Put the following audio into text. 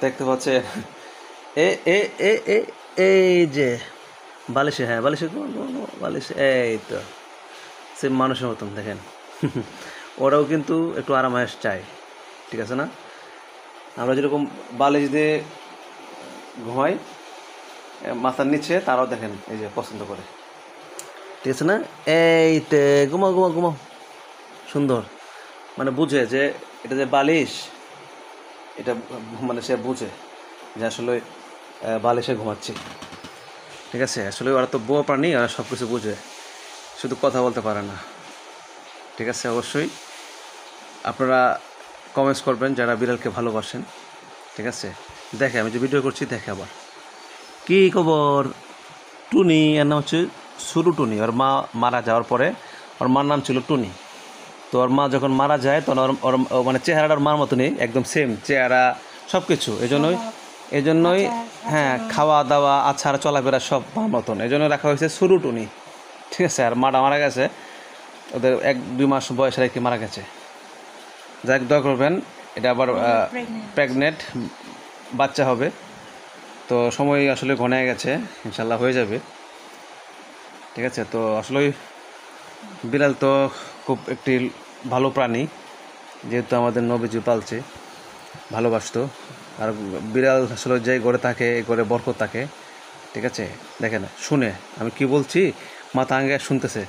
দেখতে পাচ্ছেন এ এ এ এ এই যে বালিশে, হ্যাঁ বালিশে বালিশ, এই তো সে মানুষের মতন দেখেন। ওরাও কিন্তু একটু আরামায়েশ চায়, ঠিক আছে না? আমরা যেরকম বালিশ দিয়ে ঘুমাই মাথার নিচে, তারাও দেখেন এই যে পছন্দ করে, ঠিক আছে না? এই তে ঘুমাও ঘুমাও ঘুমাও, সুন্দর। মানে বুঝে যে এটা যে বালিশ, এটা মানে সে বুঝে যে আসলে বালিশে ঘুমাচ্ছি, ঠিক আছে? আসলে ওরা তো বোয়া প্রাণী, ওরা সব কিছু বুঝে, শুধু কথা বলতে পারে না, ঠিক আছে? অবশ্যই আপনারা কমেন্টস করবেন যারা বিড়ালকে ভালোবাসেন, ঠিক আছে? দেখে আমি যে ভিডিও করছি, দেখে আবার কী খবর। টুনি, এর নাম হচ্ছে সুরু টুনি। ওর মা মারা যাওয়ার পরে ওর মার নাম ছিল টুনি। তো ওর মা যখন মারা যায় তখন ওর মানে চেহারাটা ওর মার মতনই, একদম সেম চেহারা, সব কিছু। এই জন্যই হ্যাঁ, খাওয়া দাওয়া আছাড় চলাফেরা সব মার মতন, এই জন্য রাখা হয়েছে সুরু টুনি, ঠিক আছে? আর মাটা মারা গেছে ওদের 1-2 মাস বয়সে রেখে মারা গেছে। যাই দোয়া করবেন, এটা আবার প্রেগনেন্ট, বাচ্চা হবে। তো সময় আসলে ঘনে গেছে, ইনশাল্লাহ হয়ে যাবে, ঠিক আছে? তো আসলে বিড়াল তো খুব একটি ভালো প্রাণী, যেহেতু আমাদের নবীজি পালছে, ভালোবাসতো। আর বিড়াল আসলে যে ঘরে থাকে এই ঘরে বরকত থাকে, ঠিক আছে? দেখেন, শুনে আমি কি বলছি, মাথা আঙ্গে শুনতেছে।